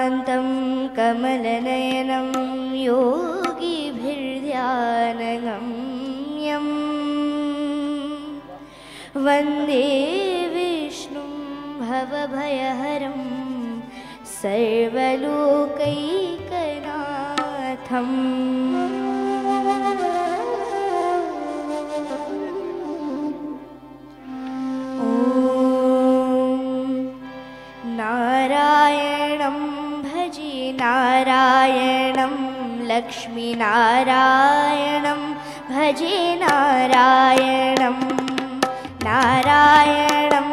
शान्तं कमलनयनं योगिभिर्ध्यानगम्यं वन्दे विष्णुं भवभयहरं सर्वलोकैकनाथम्। नारायणं भजे नारायणं लक्ष्मीनारायणं भजे नारायणं नारायणं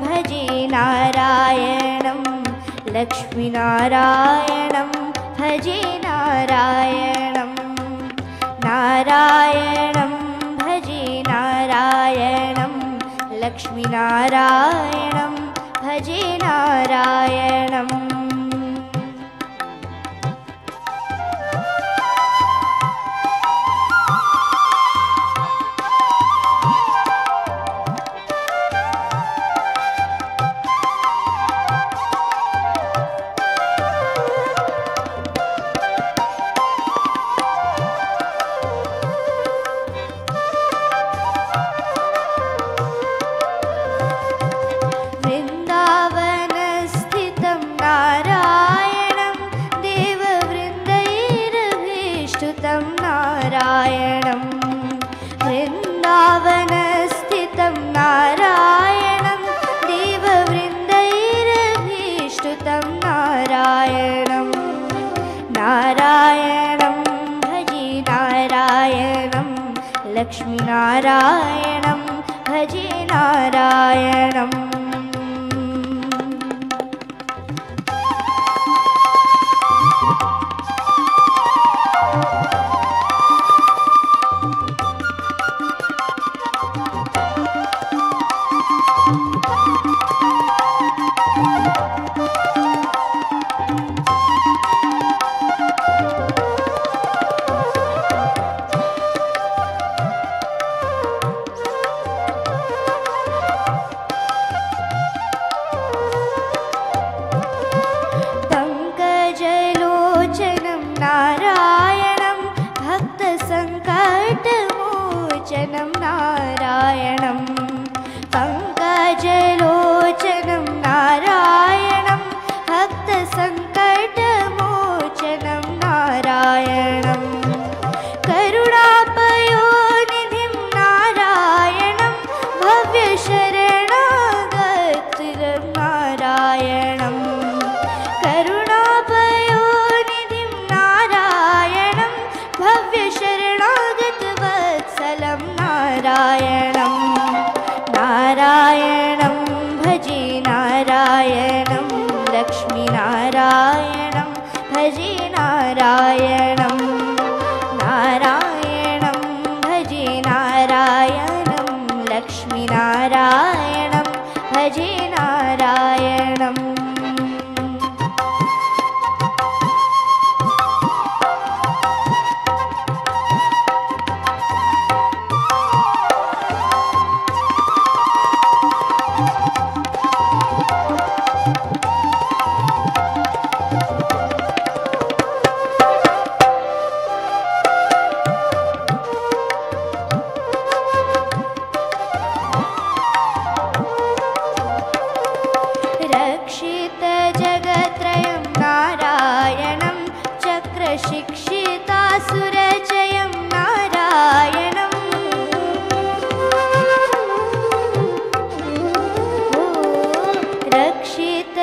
भजे नारायणं लक्ष्मीनारायणं भजे नारायणं नारायणं भजे नारायणं लक्ष्मीनारायणं भजे नारायणम्। वृन्दावनस्थितं नारायणं देववृन्दैरभीष्टुतं नारायणं नारायणं भजे नारायणं लक्ष्मीनारायणं भजे नारायणम्। नारायणं भक्तसङ्कटमोचनं नारायणं पङ्कजलोचनं नारायणं भक्तसङ्कटमोचनं नारायणं करुणापयोनिधिं नारायणं भव्यशरणागतिं नारायणं भव्यशरणागतवत्सलं नारायणं नारायणं भजे नारायणं लक्ष्मीनारायणं भजे नारायणं नारायणं भजे नारायणं लक्ष्मीनारायणं भजे नारायणम्। रक्षितजगत्रयं नारायणं चक्रशिक्षितासुरजयं नारायणं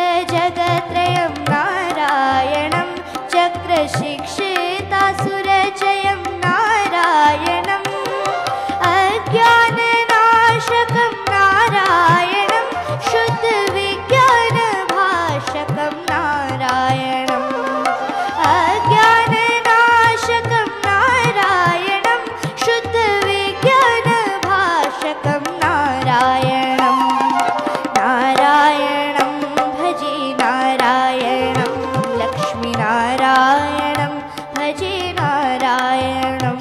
रक्षितजगत्रयं नारायणं चक्रशिक्षितासुरजयं नारायणम् अज्ञाननाशकं नारायणं शुद्धविज्ञानभाषकं नारायणम् अज्ञाननाशकं नारायणं शुद्धविज्ञानभाषकं नारायणं नारायणं भजे नारायणं लक्ष्मीनारायणं भजे नारायणं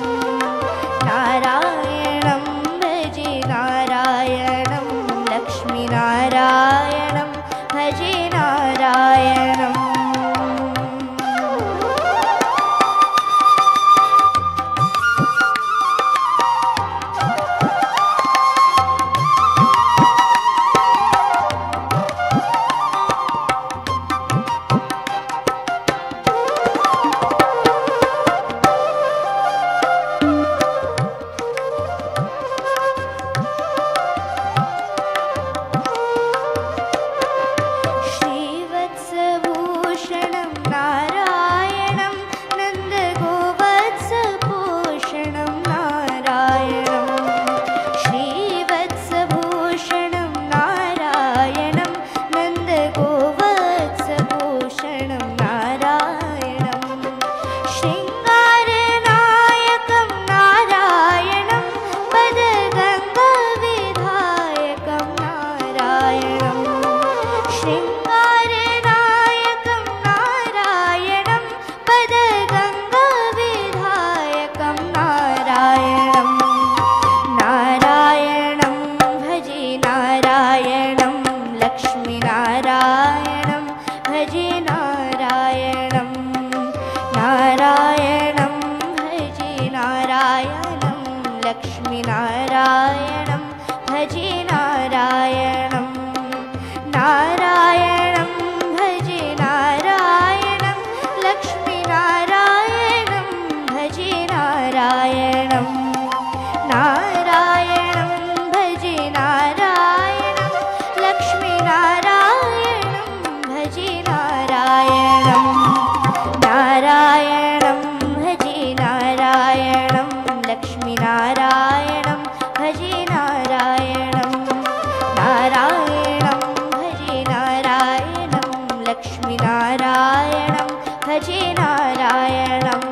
नारायणं भजे नारायणं लक्ष्मीनारायणं भजे नारायणम्। लक्ष्मीनारायणं भजे नारायणं नारायणं भजे नारायणं लक्ष्मीनारायणं भजे नारायणं नारायणं भजे नारायणं लक्ष्मीनारायणं भजे नारायणं नारायणं भजे नारायणं लक्ष्मीनारायणं भजे नारायणं नारायणं भजे नारायणं लक्ष्मीनारायणं भजे नारायणं